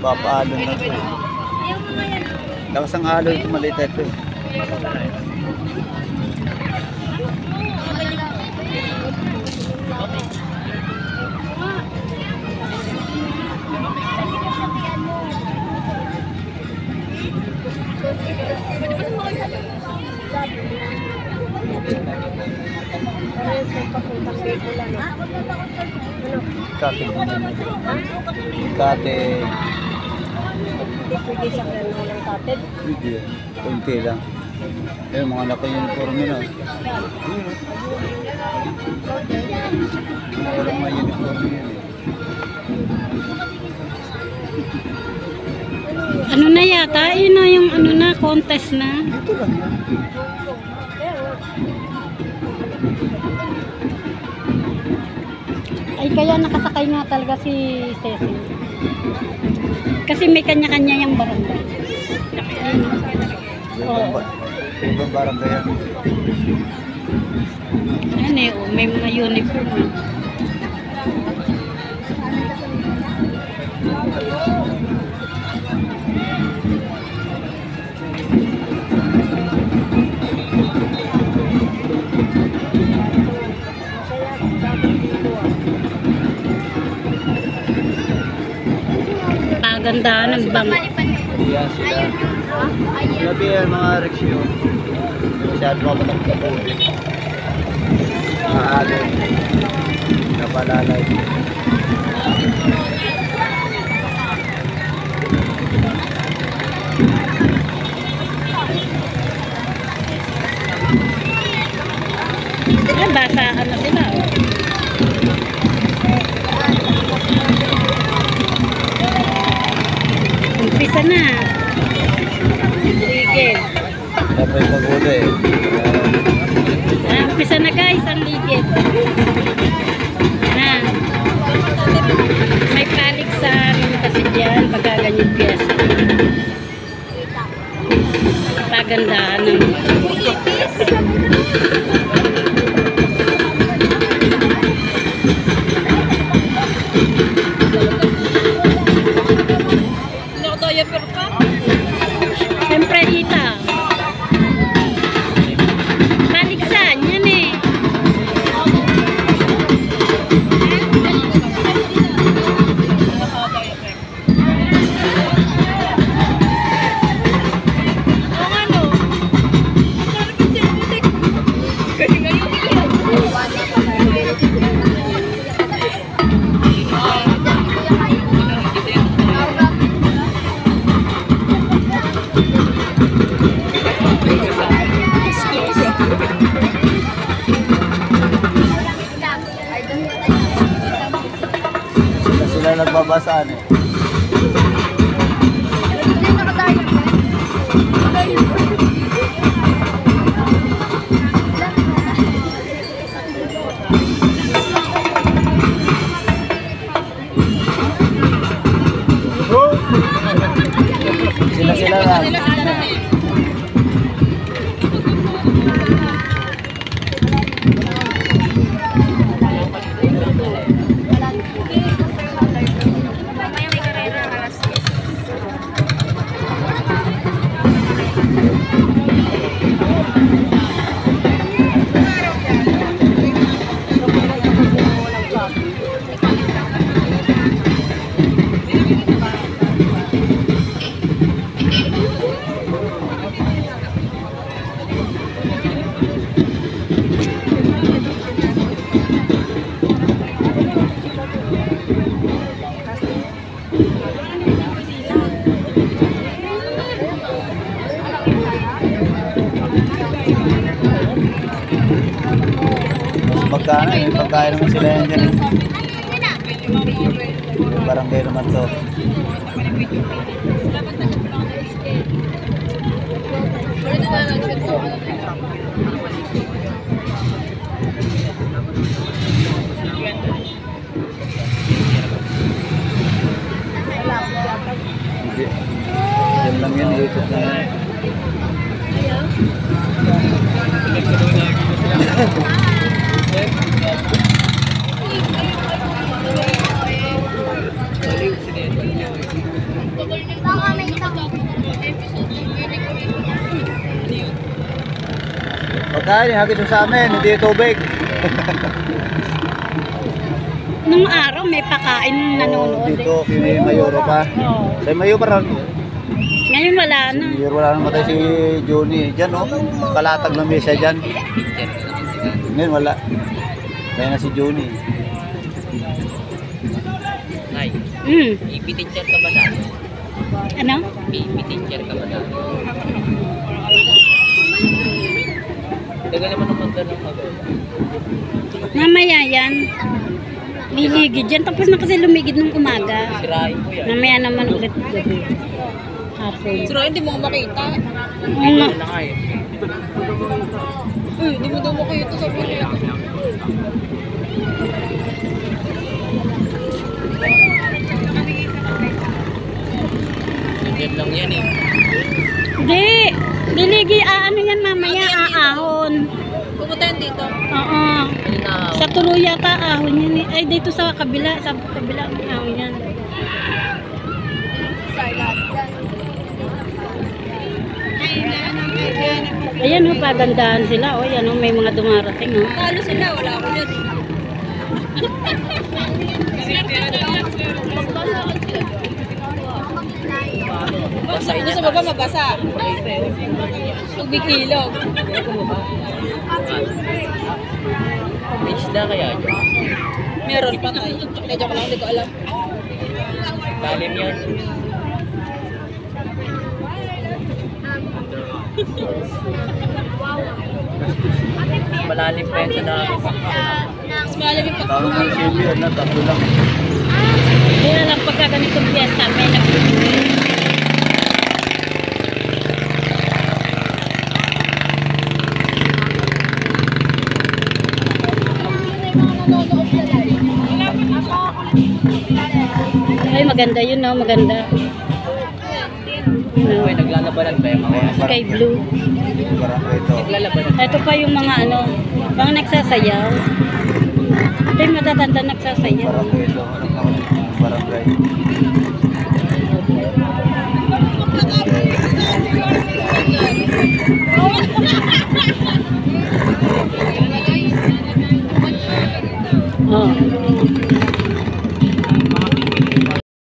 Papaalon na ito. Lakas ang alon ito, maliit ito. Kate. Kate. Pwede sa kanya ng kapit. Hindi. Kunti lang. Eh, mga naka-uniform yun. Walang mga uniform yun. Ano na yata? Yun na yung ano na, contest na. Dito lang yan. Ay, kaya nakasakay nga talaga si Cecil. Kasi may kanya-kanya yung barangay. Ibang barangay yan. Ayan eh, oh, may mga uniform. Pagandahan ng bang. Yan sila. Sila yan mga reksyo. Masyado ako magkakabuli. Mahalin. Napalalay. Ay, basa ano sila. Umpisa na. Sige. Dapat mag-uli. Umpisa na guys, ang ligid. May paligsan kasi dyan pagka ganyan piyesta. Pagandahan ng siyempre ita. Paligsan, yan eh. Sila nagbabasaan eh. Sila lang. Magkano eh, pagkain naman sila yan dyan. Barangay naman to. Hindi. Yan lang yan, ikot na yan. Pagkain, hagis mo sa amin, hindi tubig. Nung araw may pakain nung nanonood. Dito, kay Mayuro pa. Oo. Sa Mayuro pa rin. Ngayon wala na. Mayuro wala nang matay si Johnny. Diyan oh, kalatag ng mesa dyan. Ngayon wala. Kaya na si Johnny. Ay, Mm. teacher ka ba dati? Ano? teacher ka ba dati? Tagal naman ang magda ng maganda. Mamaya yan. Liligid yan. Tapos na kasi lumigid nung umaga. Sirain ko yan. Mamaya naman ulit gabi. Hapon. Sirain, hindi mo makita. Oo nga. Wala nga eh. Hindi mo daw makita sa pila. Ganyan lang yan eh. Hindi. Liligi, ano yan mamaya, aahon. Pupunta yan dito. Oo. Alinaw. Sa tuloy yata ahon yan eh. Ay, dito sa kabila. Sa kabila ang ahon yan. Ayan o, pagandahan sila. O, yan o, may mga dumarating o. Talo sila, wala ako dyan. Basa ito sa baba, mabasa. Tubig ilog. May isda kaya dyan? Meron pa tayo. Medyo ko lang, hindi ko alam. Lalim yan. Malalim pa yan sa dami. Mas malalim yung Tawag ng Silvio, na tatlo lang. Kaya lang pagka ganitong fiesta, may nagbibigay. Ay, maganda yun, no? Maganda. No? Uy, naglalabanan ba yung mga yan? Sky blue. Parang ito. Naglalabanan. Ito pa yung mga ano, mga nagsasayaw. Ito yung matatanda nagsasayaw. Parang ito. Barangay.